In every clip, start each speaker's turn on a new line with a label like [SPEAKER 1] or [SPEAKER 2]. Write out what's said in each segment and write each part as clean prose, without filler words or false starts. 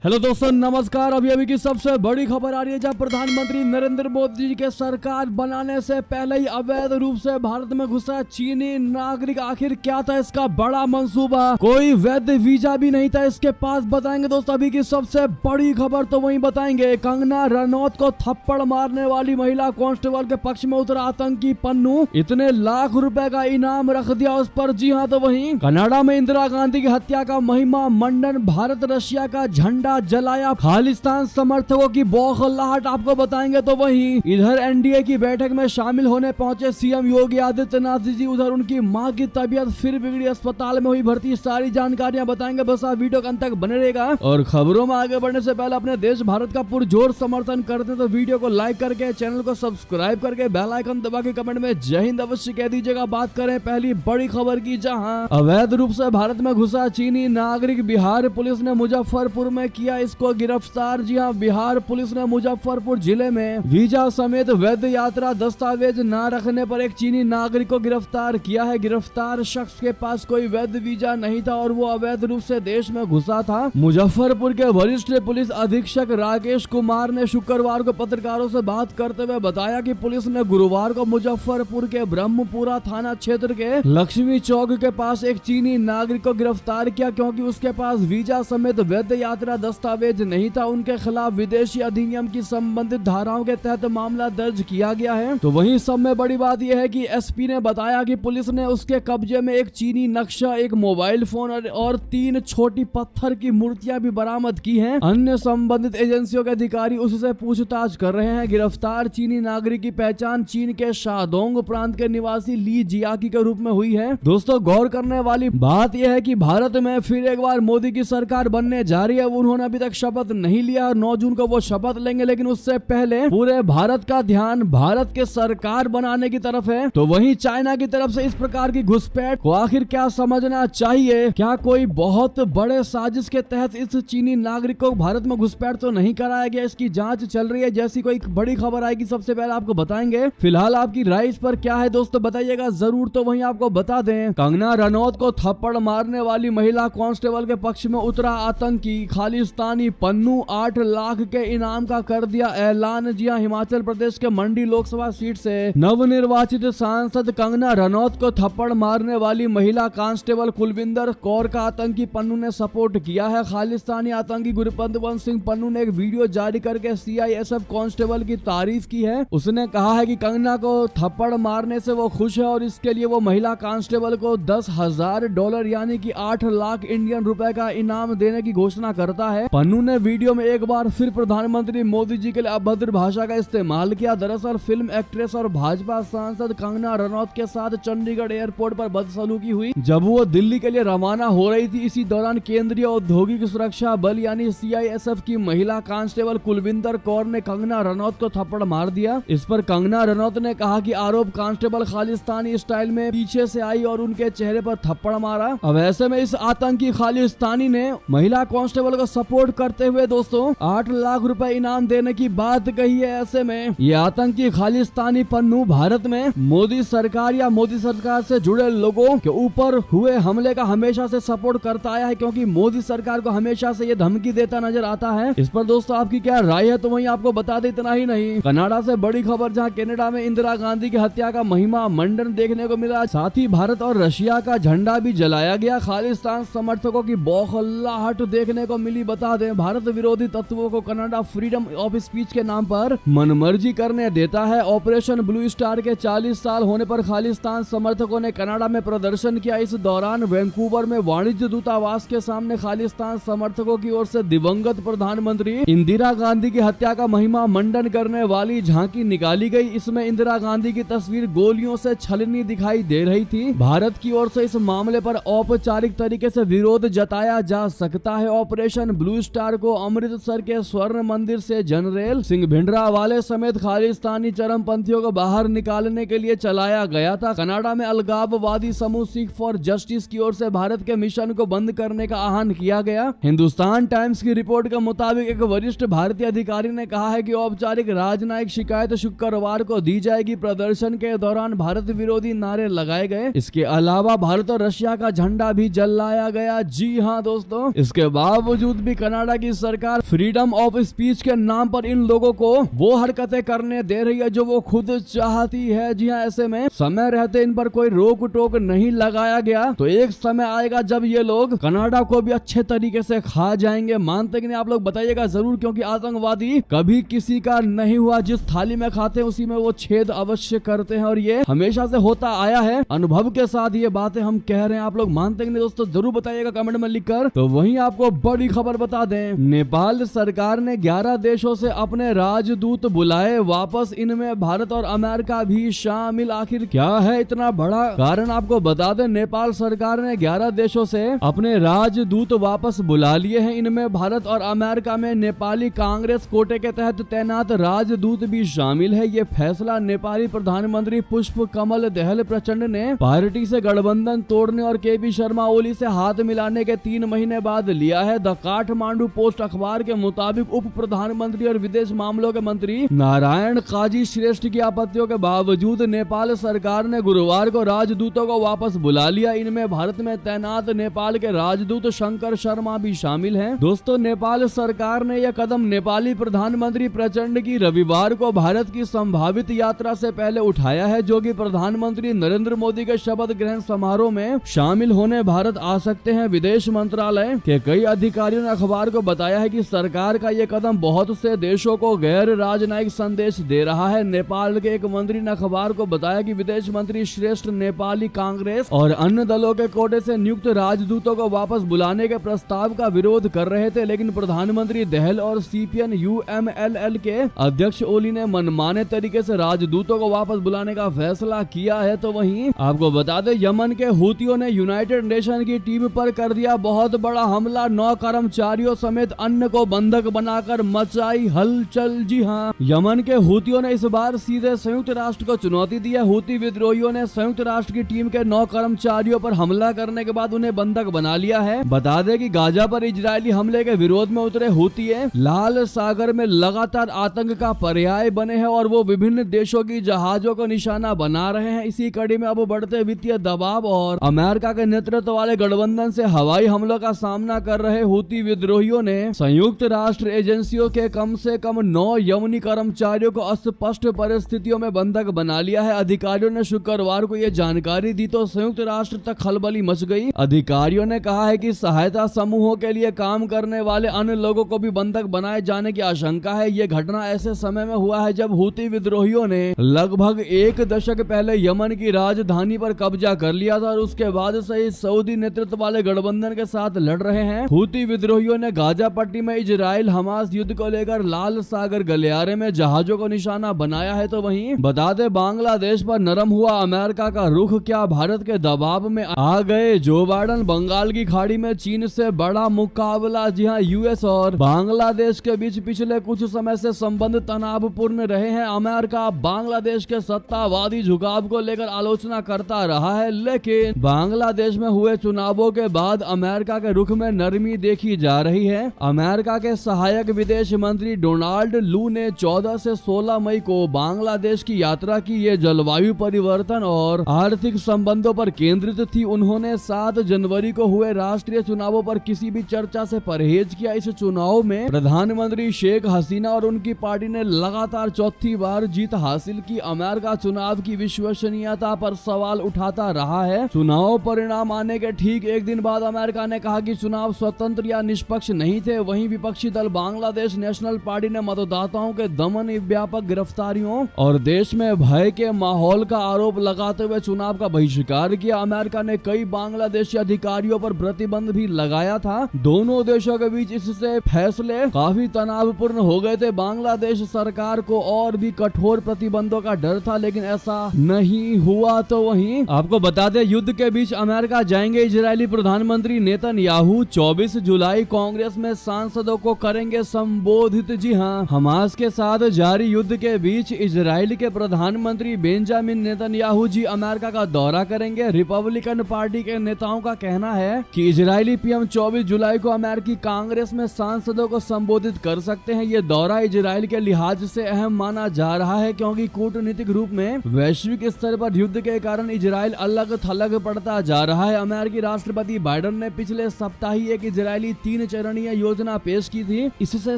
[SPEAKER 1] Hello दोस्तों, नमस्कार। अभी की सबसे बड़ी खबर आ रही है, जहां प्रधानमंत्री नरेंद्र मोदी जी के सरकार बनाने से पहले ही अवैध रूप से भारत में घुसा चीनी नागरिक। आखिर क्या था इसका बड़ा मंसूबा? कोई वैध वीजा भी नहीं था इसके पास। बताएंगे दोस्तों अभी की सबसे बड़ी खबर, तो वही बताएंगे। कंगना रनौत को थप्पड़ मारने वाली महिला कांस्टेबल के पक्ष में उतरा आतंकी पन्नू। इतने लाख रुपए का इनाम रख दिया उस पर। जी हाँ, तो वही कनाडा में इंदिरा गांधी की हत्या का महिमा मंडन, भारत रशिया का झंडा जलाया, खालिस्तान समर्थकों की बौखलाहट आपको बताएंगे। तो वहीं इधर एनडीए की बैठक में शामिल होने पहुंचे सीएम योगी आदित्यनाथ जी। उधर उनकी मां की तबीयत फिर बिगड़ी, अस्पताल में हुई भर्ती। सारी जानकारियां बताएंगे, बस आप वीडियो के अंत तक बने रहेगा। और खबरों में आगे बढ़ने से पहले अपने देश भारत का पुरजोर समर्थन करते हैं तो वीडियो को लाइक करके, चैनल को सब्सक्राइब करके, बेल आइकन दबा के कमेंट में जय हिंद अवश्य कह दीजिएगा। बात करें पहली बड़ी खबर की, जहां अवैध रूप से भारत में घुसा चीनी नागरिक। बिहार पुलिस ने मुजफ्फरपुर में किया इसको गिरफ्तार। जी हां, बिहार पुलिस ने मुजफ्फरपुर जिले में वीजा समेत वैध यात्रा दस्तावेज न रखने पर एक चीनी नागरिक को गिरफ्तार किया है। गिरफ्तार शख्स के पास कोई वैध वीजा नहीं था और वो अवैध रूप से देश में घुसा था। मुजफ्फरपुर के वरिष्ठ पुलिस अधीक्षक राकेश कुमार ने शुक्रवार को पत्रकारों से बात करते हुए बताया कि पुलिस ने गुरुवार को मुजफ्फरपुर के ब्रह्मपुरा थाना क्षेत्र के लक्ष्मी चौक के पास एक चीनी नागरिक को गिरफ्तार किया, क्योंकि उसके पास वीजा समेत वैध यात्रा दस्तावेज नहीं था। उनके खिलाफ विदेशी अधिनियम की संबंधित धाराओं के तहत मामला दर्ज किया गया है। तो वहीं सब में बड़ी बात यह है कि एसपी ने बताया कि पुलिस ने उसके कब्जे में एक चीनी नक्शा, एक मोबाइल फोन और 3 छोटी पत्थर की मूर्तियां भी बरामद की हैं। अन्य संबंधित एजेंसियों के अधिकारी उससे पूछताछ कर रहे हैं। गिरफ्तार चीनी नागरिक की पहचान चीन के शादोंग प्रांत के निवासी ली जियाकी के रूप में हुई है। दोस्तों, गौर करने वाली बात यह है कि भारत में फिर एक बार मोदी की सरकार बनने जा रही है। उन्होंने अभी तक शपथ नहीं लिया, 9 जून को वो शपथ लेंगे, लेकिन उससे पहले पूरे भारत का ध्यान भारत के सरकार बनाने की तरफ है। तो वहीं चाइना की तरफ से इस प्रकार की घुसपैठ को आखिर क्या समझना चाहिए? क्या कोई बहुत बड़े साजिश के तहत इस चीनी नागरिक को भारत में घुसपैठ तो नहीं कराया गया? इसकी जांच चल रही है। जैसी कोई बड़ी खबर आएगी सबसे पहले आपको बताएंगे। फिलहाल आपकी राय इस पर क्या है दोस्तों, बताइएगा जरूर। तो वहीं आपको बता दें, कंगना रनौत को थप्पड़ मारने वाली महिला कांस्टेबल के पक्ष में उतरा आतंकी। खालिस्तानी पन्नू 8 लाख के इनाम का कर दिया ऐलान। जी हां, हिमाचल प्रदेश के मंडी लोकसभा सीट से नवनिर्वाचित सांसद कंगना रनौत को थप्पड़ मारने वाली महिला कांस्टेबल कुलविंदर कौर का आतंकी पन्नू ने सपोर्ट किया है। खालिस्तानी आतंकी गुरपतवंत सिंह पन्नू ने एक वीडियो जारी करके सीआईएसएफ कांस्टेबल की तारीफ की है। उसने कहा है कि कंगना को थप्पड़ मारने से वो खुश है और इसके लिए वो महिला कांस्टेबल को $10,000 यानी कि 8 लाख इंडियन रुपए का इनाम देने की घोषणा करता है। पन्नू ने वीडियो में एक बार फिर प्रधानमंत्री मोदी जी के लिए अभद्र भाषा का इस्तेमाल किया। दरअसल फिल्म एक्ट्रेस और भाजपा सांसद कंगना रनौत के साथ चंडीगढ़ एयरपोर्ट पर बदसलूकी हुई जब वो दिल्ली के लिए रवाना हो रही थी। इसी दौरान केंद्रीय औद्योगिक सुरक्षा बल यानी सीआईएसएफ की महिला कांस्टेबल कुलविंदर कौर ने कंगना रनौत को थप्पड़ मार दिया। इस पर कंगना रनौत ने कहा कि आरोप कांस्टेबल खालिस्तानी स्टाइल में पीछे से आई और उनके चेहरे पर थप्पड़ मारा। अब ऐसे में इस आतंकी खालिस्तानी ने महिला कांस्टेबल को सपोर्ट करते हुए दोस्तों 8 लाख रुपए इनाम देने की बात कही है। ऐसे में ये आतंकी खालिस्तानी पन्नू भारत में मोदी सरकार या मोदी सरकार से जुड़े लोगों के ऊपर हुए हमले का हमेशा से सपोर्ट करता आया है, क्योंकि मोदी सरकार को हमेशा से ये धमकी देता नजर आता है। इस पर दोस्तों आपकी क्या राय है? तो वहीं आपको बता दे, इतना ही नहीं, कनाडा से बड़ी खबर, जहां कनाडा में इंदिरा गांधी की हत्या का महिमा मंडन देखने को मिला। साथ ही भारत और रशिया का झंडा भी जलाया गया। खालिस्तान समर्थकों की बौखलाहट देखने को मिली। बता दें, भारत विरोधी तत्वों को कनाडा फ्रीडम ऑफ स्पीच के नाम पर मनमर्जी करने देता है। ऑपरेशन ब्लू स्टार के 40 साल होने पर खालिस्तान समर्थकों ने कनाडा में प्रदर्शन किया। इस दौरान वैंकूवर में वाणिज्य दूतावास के सामने खालिस्तान समर्थकों की ओर से दिवंगत प्रधानमंत्री इंदिरा गांधी की हत्या का महिमा मंडन करने वाली झांकी निकाली गई। इसमें इंदिरा गांधी की तस्वीर गोलियों से छलनी दिखाई दे रही थी। भारत की ओर से इस मामले पर औपचारिक तरीके से विरोध जताया जा सकता है। ऑपरेशन ब्लू स्टार को अमृतसर के स्वर्ण मंदिर से जनरल सिंह भिंडरावाले समेत खालिस्तानी चरमपंथियों को बाहर निकालने के लिए चलाया गया था। कनाडा में अलगाववादी समूह सिख फॉर जस्टिस की ओर से भारत के मिशन को बंद करने का आह्वान किया गया। हिंदुस्तान टाइम्स की रिपोर्ट के मुताबिक एक वरिष्ठ भारतीय अधिकारी ने कहा है कि औपचारिक राजनयिक शिकायत शुक्रवार को दी जाएगी। प्रदर्शन के दौरान भारत विरोधी नारे लगाए गए। इसके अलावा भारत और रशिया का झंडा भी जलाया गया। जी हाँ दोस्तों, इसके बावजूद भी कनाडा की सरकार फ्रीडम ऑफ स्पीच के नाम पर इन लोगों को वो हरकतें करने दे रही है जो वो खुद चाहती है। जी हाँ, ऐसे में समय रहते इन पर कोई रोक टोक नहीं लगाया गया तो एक समय आएगा जब ये लोग कनाडा को भी अच्छे तरीके से खा जाएंगे। मानते कि नहीं आप लोग बताइएगा जरूर, क्योंकि आतंकवादी कभी किसी का नहीं हुआ। जिस थाली में खाते हैं उसी में वो छेद अवश्य करते हैं और ये हमेशा से होता आया है। अनुभव के साथ ये बातें हम कह रहे हैं। आप लोग मानते कि नहीं दोस्तों, जरूर बताइएगा कमेंट में लिखकर। तो वहीं आपको बड़ी खबर बता दें, नेपाल सरकार ने 11 देशों से अपने राजदूत बुलाए वापस, इनमें भारत और अमेरिका भी शामिल। आखिर क्या है इतना बड़ा कारण, आपको बता दें नेपाल सरकार ने 11 देशों से अपने राजदूत वापस बुला लिए हैं। इनमें भारत और अमेरिका में नेपाली कांग्रेस कोटे के तहत तैनात राजदूत भी शामिल है। ये फैसला नेपाली प्रधानमंत्री पुष्प कमल दहल प्रचंड ने पार्टी से गठबंधन तोड़ने और केपी शर्मा ओली से हाथ मिलाने के 3 महीने बाद लिया है। द काठमांडू पोस्ट अखबार के मुताबिक उप प्रधानमंत्री और विदेश मामलों के मंत्री नारायण काजी श्रेष्ठ की आपत्तियों के बावजूद नेपाल सरकार ने गुरुवार को राजदूतों को वापस बुला लिया। इनमें भारत में तैनात नेपाल के राजदूत शंकर शर्मा भी शामिल हैं। दोस्तों, नेपाल सरकार ने यह कदम नेपाली प्रधानमंत्री प्रचंड की रविवार को भारत की संभावित यात्रा से पहले उठाया है, जो कि प्रधानमंत्री नरेंद्र मोदी के शपथ ग्रहण समारोह में शामिल होने भारत आ सकते हैं। विदेश मंत्रालय के कई अधिकारियों ने अखबार को बताया है कि सरकार का यह कदम बहुत से देशों को गैर राजनयिक संदेश दे रहा है। नेपाल के एक मंत्री ने अखबार को बताया कि विदेश मंत्री श्रेष्ठ नेपाली कांग्रेस और अन्य दलों के कोटे से नियुक्त राजदूतों को वापस बुलाने के प्रस्ताव का विरोध कर रहे थे, लेकिन प्रधानमंत्री दहल और सीपीएन यूएमएलएल के अध्यक्ष ओली ने मनमाने तरीके से राजदूतों को वापस बुलाने का फैसला किया है। तो वहीं आपको बता दें, यमन के हूतियों ने यूनाइटेड नेशन की टीम पर कर दिया बहुत बड़ा हमला। 9 कर्मचारियों समेत अन्य को बंधक बनाकर मचाई हलचल। जी हाँ, यमन के हूतियों ने इस बार सीधे संयुक्त राष्ट्र को चुनौती दी है। हूती विद्रोहियों ने संयुक्त राष्ट्र की टीम के 9 कर्मचारियों पर हमला करने के बाद उन्हें बंधक बना लिया है। बता दें कि गाजा पर इजरायली हमले के विरोध में उतरे हूती लाल सागर में लगातार आतंक का पर्याय बने हैं और वो विभिन्न देशों की जहाजों को निशाना बना रहे हैं। इसी कड़ी में अब बढ़ते वित्तीय दबाव और अमेरिका के नेतृत्व वाले गठबंधन से हवाई हमलों का सामना कर रहे हूती विद्रोहियों ने संयुक्त राष्ट्र एजेंसियों के कम से कम 9 यमनी कर्मचारियों को अस्पष्ट परिस्थितियों में बंधक बना लिया है। अधिकारियों ने शुक्रवार को यह जानकारी दी तो संयुक्त राष्ट्र तक खलबली मच गई। अधिकारियों ने कहा है कि सहायता समूहों के लिए काम करने वाले अन्य लोगों को भी बंधक बनाए जाने की आशंका है। ये घटना ऐसे समय में हुआ है जब हूती विद्रोहियों ने लगभग 1 दशक पहले यमन की राजधानी पर कब्जा कर लिया था और उसके बाद से ही सऊदी नेतृत्व वाले गठबंधन के साथ लड़ रहे हैं। हूती विद्रोहियों ने गाजा पट्टी में इजराइल हमास युद्ध को लेकर लाल सागर गलियारे में जहाजों को निशाना बनाया है। तो वहीं बता दें, बांग्लादेश पर नरम हुआ अमेरिका का रुख, क्या भारत के दबाव में आ गए जो बाइडेन। बंगाल की खाड़ी में चीन से बड़ा मुकाबला। जी हाँ, यूएस और बांग्लादेश के बीच पिछले कुछ समय से संबंध तनावपूर्ण रहे हैं। अमेरिका बांग्लादेश के सत्तावादी झुकाव को लेकर आलोचना करता रहा है, लेकिन बांग्लादेश में हुए चुनावों के बाद अमेरिका के रुख में नरमी देखी जा रही है। अमेरिका के सहायक विदेश मंत्री डोनाल्ड लू ने 14 से 16 मई को बांग्लादेश की यात्रा की। ये जलवायु परिवर्तन और आर्थिक संबंधों पर केंद्रित थी। उन्होंने 7 जनवरी को हुए राष्ट्रीय चुनावों पर किसी भी चर्चा से परहेज किया। इस चुनाव में प्रधानमंत्री शेख हसीना और उनकी पार्टी ने लगातार चौथी बार जीत हासिल की। अमेरिका चुनाव की विश्वसनीयता पर सवाल उठाता रहा है। चुनाव परिणाम आने के ठीक एक दिन बाद अमेरिका ने कहा कि चुनाव स्वतंत्र या निष्पक्ष नहीं थे। वहीं विपक्षी दल बांग्लादेश नेशनल पार्टी ने मतदाताओं के दमन, व्यापक गिरफ्तारियों और देश में भय के माहौल का आरोप लगाते हुए चुनाव का बहिष्कार किया। अमेरिका ने कई बांग्लादेशी अधिकारियों पर प्रतिबंध भी लगाया था। दोनों देशों के बीच इससे फैसले काफी तनावपूर्ण हो गए थे। बांग्लादेश सरकार को और भी कठोर प्रतिबंधों का डर था, लेकिन ऐसा नहीं हुआ। तो वहीं आपको बता दें, युद्ध के बीच अमेरिका जाएंगे इजरायली प्रधानमंत्री नेतन्याहू। 24 जुलाई कांग्रेस में सांसदों को करेंगे संबोधित। जी हां, हमास के साथ जारी युद्ध के बीच इजरायल के प्रधानमंत्री बेंजामिन नेतन्याहू जी अमेरिका का दौरा करेंगे। रिपब्लिकन पार्टी के नेताओं का कहना है कि इजरायली पीएम 24 जुलाई को अमेरिकी कांग्रेस में सांसदों को संबोधित कर सकते हैं। ये दौरा इजरायल के लिहाज से अहम माना जा रहा है, क्योंकि कूटनीतिक रूप में वैश्विक स्तर पर युद्ध के कारण इजरायल अलग थलग पड़ता जा रहा है। अमेरिकी राष्ट्रपति बाइडेन ने पिछले सप्ताह ही एक इजरायली 3 3 चरणीय योजना पेश की थी। इससे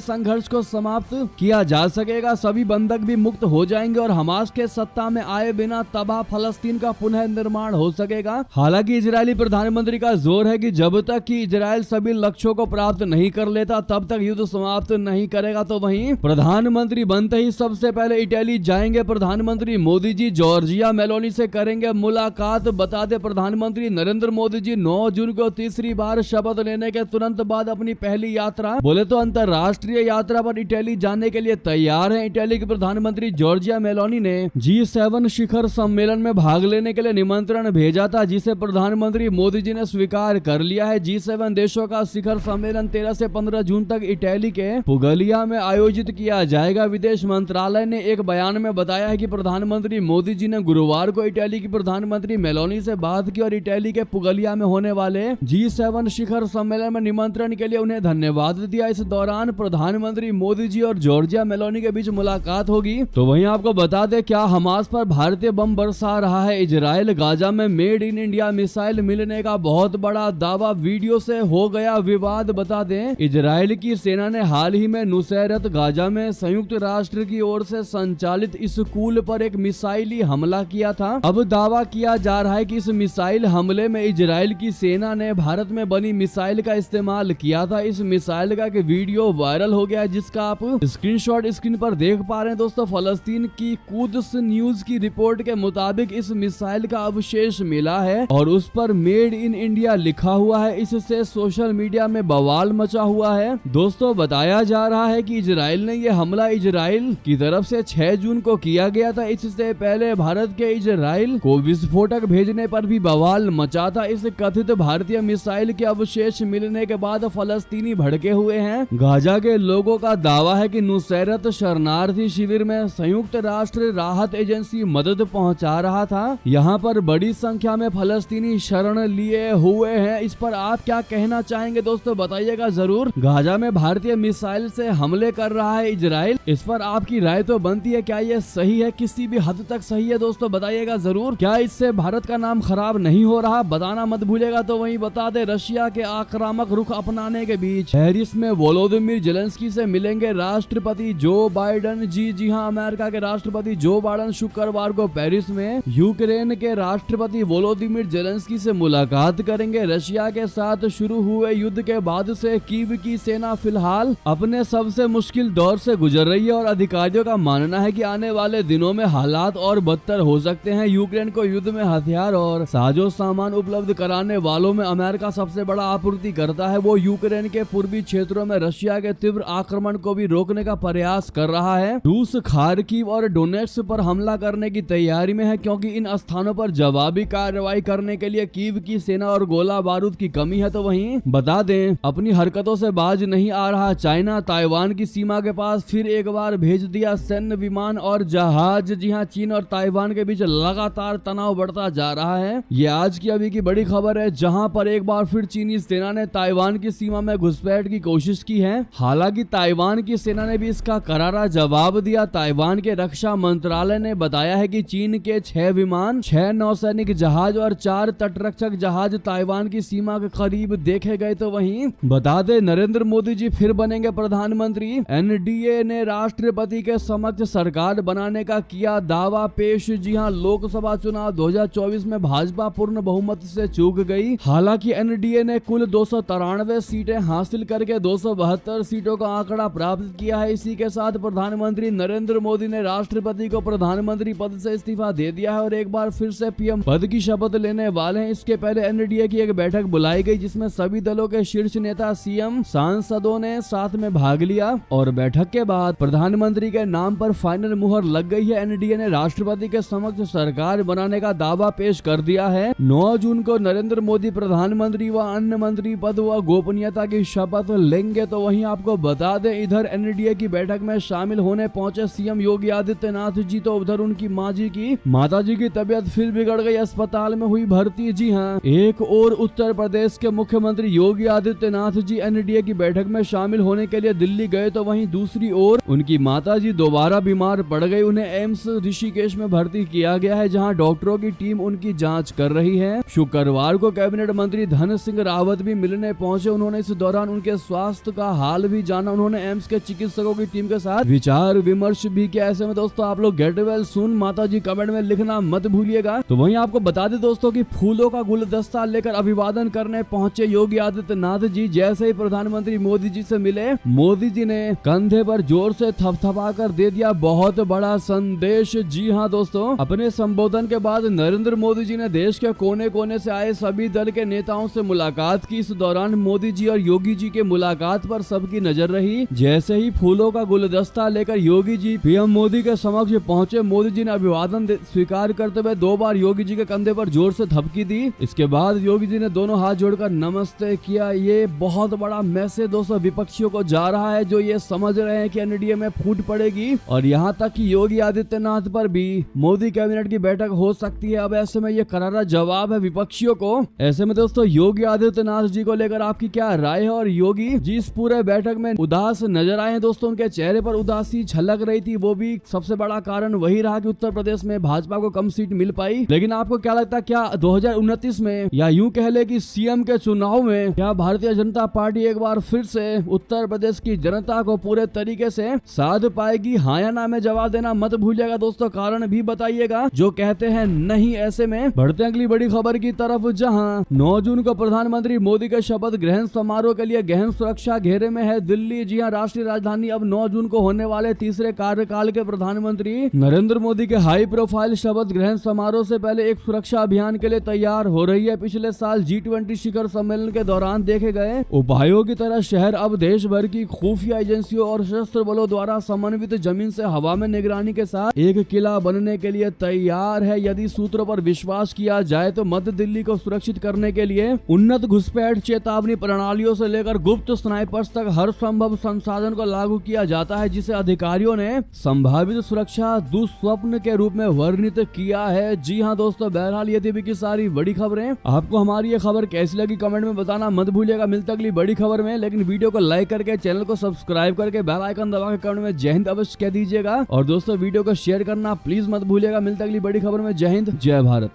[SPEAKER 1] संघर्ष को समाप्त किया जा सकेगा, सभी बंधक भी मुक्त हो जाएंगे और हमास के सत्ता में आए बिना तबाह फलस्तीन का पुनः निर्माण हो सकेगा। हालांकि इजरायली प्रधानमंत्री का जोर है कि जब तक कि इजराइल सभी लक्ष्यों को प्राप्त नहीं कर लेता तब तक युद्ध समाप्त नहीं करेगा। तो वहीं प्रधानमंत्री बनते ही सबसे पहले इटली जाएंगे प्रधानमंत्री मोदी जी, जॉर्जिया मेलोनी से करेंगे मुलाकात। बता दें प्रधानमंत्री नरेंद्र मोदी जी 9 जून को तीसरी बार शपथ लेने के तुरंत बाद अपनी पहली यात्रा बोले तो अंतर्राष्ट्रीय यात्रा पर इटली जाने के लिए तैयार है। इटली के प्रधानमंत्री जॉर्जिया मेलोनी ने G7 शिखर सम्मेलन में भाग लेने के लिए निमंत्रण भेजा था, जिसे प्रधानमंत्री मोदी जी ने स्वीकार कर लिया है। G7 देशों का शिखर सम्मेलन 13 से 15 जून तक इटली के पुगलिया में आयोजित किया जाएगा। विदेश मंत्रालय ने एक बयान में बताया है कि प्रधानमंत्री मोदी जी ने गुरुवार को इटली की प्रधानमंत्री मेलोनी से बात की और इटली के पुगलिया में होने वाले G7 शिखर सम्मेलन में निमंत्रण के लिए उन्हें धन्यवाद दिया। इस दौरान प्रधानमंत्री मोदी जी और जॉर्जिया मेलोनी के बीच मुलाकात होगी। तो वहीं आपको बता दें क्या हमास पर भारतीय बम बरसा रहा है इजराइल। गाजा में मेड इन इंडिया मिसाइल मिलने का बहुत बड़ा दावा, वीडियो से हो गया विवाद। बता दें इजराइल की सेना ने हाल ही में नुसैरत गाजा में संयुक्त राष्ट्र की ओर से संचालित स्कूल पर एक मिसाइली हमला किया था। अब दावा किया जा रहा है कि इस मिसाइल हमले में इजराइल की सेना ने भारत में बनी मिसाइल का इस्तेमाल किया था। इस मिसाइल का एक वीडियो वायरल हो गया है, जिसका आप स्क्रीनशॉट स्क्रीन पर देख पा रहे हैं। दोस्तों फलस्तीन की कुद्स न्यूज की रिपोर्ट के मुताबिक इस मिसाइल का अवशेष मिला है और उस पर मेड इन इंडिया लिखा हुआ है। इससे सोशल मीडिया में बवाल मचा हुआ है। दोस्तों बताया जा रहा है कि इजराइल ने यह हमला इजराइल की तरफ से 6 जून को किया गया था। इससे पहले भारत के इजराइल को विस्फोटक भेजने पर भी बवाल मचा था। इस कथित भारतीय मिसाइल के अवशेष मिलने के बाद फलस्तीनी भड़के हुए हैं। गाजा के लोगों का दावा है कि नुसैरत शरणार्थी शिविर में संयुक्त राष्ट्र राहत एजेंसी मदद पहुंचा रहा था। यहां पर बड़ी संख्या में फलस्तीनी शरण लिए हुए हैं। इस पर आप क्या कहना चाहेंगे दोस्तों, बताइएगा जरूर। गाजा में भारतीय मिसाइल से हमले कर रहा है इजराइल, इस पर आपकी राय तो बनती है, क्या ये सही है, किसी भी हद तक सही है दोस्तों, बताइएगा जरूर। क्या इससे भारत का नाम खराब नहीं हो रहा, बताना मत भूलेगा। तो वहीं बता दे रशिया के आक्रामक रुख अपनाने के बीच पेरिस में वोलोदिमीर जेलेंस्की से मिलेंगे राष्ट्रपति जो बाइडन। जी हां, अमेरिका के राष्ट्रपति जो बाइडन शुक्रवार को पेरिस में यूक्रेन के राष्ट्रपति वोलोदिमीर जेलेंस्की से मुलाकात करेंगे। रशिया के साथ शुरू हुए युद्ध के बाद से कीव की सेना फिलहाल अपने सबसे मुश्किल दौर से गुजर रही है और अधिकारियों का मानना है कि आने वाले दिनों में हालात और बदतर हो सकते हैं। यूक्रेन को युद्ध में हथियार और साजो सामान उपलब्ध कराने वालों में अमेरिका सबसे बड़ा आपूर्ति करता है। वो यूक्रेन के पूर्वी क्षेत्रों में रशिया के तीव्र आक्रमण को भी रोकने का प्रयास कर रहा है। रूस खार्किव और डोनेट्स्क पर हमला करने की तैयारी में है, क्योंकि इन स्थानों पर जवाबी कार्रवाई करने के लिए कीव की सेना और गोला बारूद की कमी है। तो वहीं बता दें अपनी हरकतों से बाज नहीं आ रहा चाइना, ताइवान की सीमा के पास फिर एक बार भेज दिया सैन्य विमान और जहाज। जी हां, चीन और ताइवान के बीच लगातार तनाव बढ़ता जा रहा है। ये आज की अभी की बड़ी खबर है, जहां पर एक बार फिर चीनी सेना ने ताइवान की सीमा में घुसपैठ की कोशिश की है। हालांकि ताइवान की सेना ने भी इसका करारा जवाब दिया। ताइवान के रक्षा मंत्रालय ने बताया है कि चीन के 6 विमान, 6 नौसैनिक जहाज और 4 तटरक्षक जहाज ताइवान की सीमा के करीब देखे गए। तो वहीं बता दें नरेंद्र मोदी जी फिर बनेंगे प्रधानमंत्री। एनडीए ने राष्ट्रपति के समक्ष सरकार बनाने का किया दावा पेश। जी हां, लोकसभा चुनाव 2024 में भाजपा पूर्ण बहुमत से चूक गई। हालांकि एनडीए ने कुल 293 सीटें हासिल करके 272 सीटों का आंकड़ा प्राप्त किया है। इसी के साथ प्रधानमंत्री नरेंद्र मोदी ने राष्ट्रपति को प्रधानमंत्री पद से इस्तीफा दे दिया है और एक बार फिर से पीएम पद की शपथ लेने वाले हैं। इसके पहले एनडीए की एक बैठक बुलाई गई, जिसमें सभी दलों के शीर्ष नेता, सीएम, सांसदों ने साथ में भाग लिया और बैठक के बाद प्रधानमंत्री के नाम पर फाइनल मुहर लग गई है। एनडीए ने राष्ट्रपति के समक्ष सरकार बनाने का दावा पेश कर दिया है। 9 जून को नरेंद्र मोदी प्रधानमंत्री व अन्य मंत्री पद व गोपनीयता की शपथ लेंगे। तो वहीं आपको बता दें इधर एनडीए की बैठक में शामिल होने पहुंचे सीएम योगी आदित्यनाथ जी, तो उधर उनकी माता जी की तबीयत फिर बिगड़ गई, अस्पताल में हुई भर्ती। जी हां, एक और उत्तर प्रदेश के मुख्यमंत्री योगी आदित्यनाथ जी एनडीए की बैठक में शामिल होने के लिए दिल्ली गए, तो वहीं दूसरी ओर उनकी माताजी दोबारा बीमार पड़ गई। उन्हें एम्स ऋषिकेश में भर्ती किया गया है, जहां डॉक्टरों की टीम उनकी जांच कर रही है। शुक्रवार को कैबिनेट मंत्री धन सिंह रावत भी मिलने पहुंचे। उन्होंने उन्होंने इस दौरान उनके स्वास्थ्य का हाल भी जाना। उन्होंने एम्स के चिकित्सकों की टीम के साथ विचार विमर्श भी किया। ऐसे में दोस्तों आप लोग गेट वेल सून माता जी कमेंट में लिखना मत भूलिएगा। तो वहीं आपको बता दें दोस्तों कि फूलों का गुलदस्ता लेकर अभिवादन करने पहुंचे योगी आदित्यनाथ जी जैसे ही प्रधानमंत्री मोदी जी से मिले, मोदी जी ने कंधे पर जोर से थपथपा कर दे दिया बहुत बड़ा संदेश। जी हाँ दोस्तों, अपने संबोधन के बाद नरेंद्र मोदी जी ने देश के कोने कोने से आए सभी दल के नेताओं से मुलाकात की। इस दौरान मोदी जी और योगी जी के मुलाकात पर सबकी नजर रही। जैसे ही फूलों का गुलदस्ता लेकर योगी जी पीएम मोदी के समक्ष पहुंचे, मोदी जी ने अभिवादन स्वीकार करते हुए 2 बार योगी जी के कंधे पर जोर से थपकी दी। इसके बाद योगी जी ने दोनों हाथ जोड़कर नमस्ते किया। ये बहुत बड़ा मैसेज दोस्तों विपक्षियों को जा रहा है, जो ये समझ रहे हैं कि एनडीए में फूट पड़ेगी और यहाँ तक कि योगी आदित्यनाथ पर भी मोदी कैबिनेट की बैठक हो सकती है। अब ऐसे में ये करारा जवाब है विपक्षियों को। ऐसे में दोस्तों योगी आदित्यनाथ जी को लेकर आपकी क्या राय है? और योगी जी इस पूरे बैठक में उदास नजर आए हैं दोस्तों, उनके चेहरे पर उदासी झलक रही थी। वो भी सबसे बड़ा कारण वही रहा कि उत्तर प्रदेश में भाजपा को कम सीट मिल पाई। लेकिन आपको क्या लगता है, क्या 2029 में या यूं कह ले कि सीएम के चुनाव में क्या भारतीय जनता पार्टी एक बार फिर से उत्तर प्रदेश की जनता को पूरे तरीके से साध पाएगी? हाँ या ना में जवाब देना मत भूलिएगा दोस्तों, कारण भी बताइएगा जो कहते हैं नहीं। ऐसे में बढ़ते अगली बड़ी खबर की तरफ, जहां 9 जून को प्रधानमंत्री मोदी के शपथ ग्रहण समारोह के लिए गहन सुरक्षा घेरे में है दिल्ली। जी हां, राष्ट्रीय राजधानी अब 9 जून को होने वाले तीसरे कार्यकाल के प्रधानमंत्री नरेंद्र मोदी के हाई प्रोफाइल शपथ ग्रहण समारोह से पहले एक सुरक्षा अभियान के लिए तैयार हो रही है। पिछले साल G20 शिखर सम्मेलन के दौरान देखे गए उपायों की तरह शहर अब देश भर की खुफिया एजेंसियों और सशस्त्र बलों द्वारा समन्वित जमीन से हवा में निगरानी के साथ एक किला बनने के लिए तैयार है। यदि सूत्रों पर विश्वास किया जाए तो मध्य दिल्ली को सुरक्षित करने के लिए उन्नत घुसपैठ चेतावनी प्रणालियों से लेकर गुप्त स्नाइपर्स तक हर संभव संसाधन को लागू किया जाता है, जिसे अधिकारियों ने संभावित सुरक्षा दुस्वप्न के रूप में वर्णित किया है। जी हाँ दोस्तों, बहरहाल ये थी की सारी बड़ी खबरें। आपको हमारी ये खबर कैसी लगी कमेंट में बताना मत भूलिएगा। मिलते अगली बड़ी खबर में, लेकिन वीडियो को लाइक करके चैनल को सब्सक्राइब करके बेल आइकन दबा के कमेंट में जय हिंद अवश्य कह दीजिएगा। और दोस्तों वीडियो को शेयर करना प्लीज मत भूलिएगा। मिलते अगली बड़ी खबर में, जय हिंद जय भारत।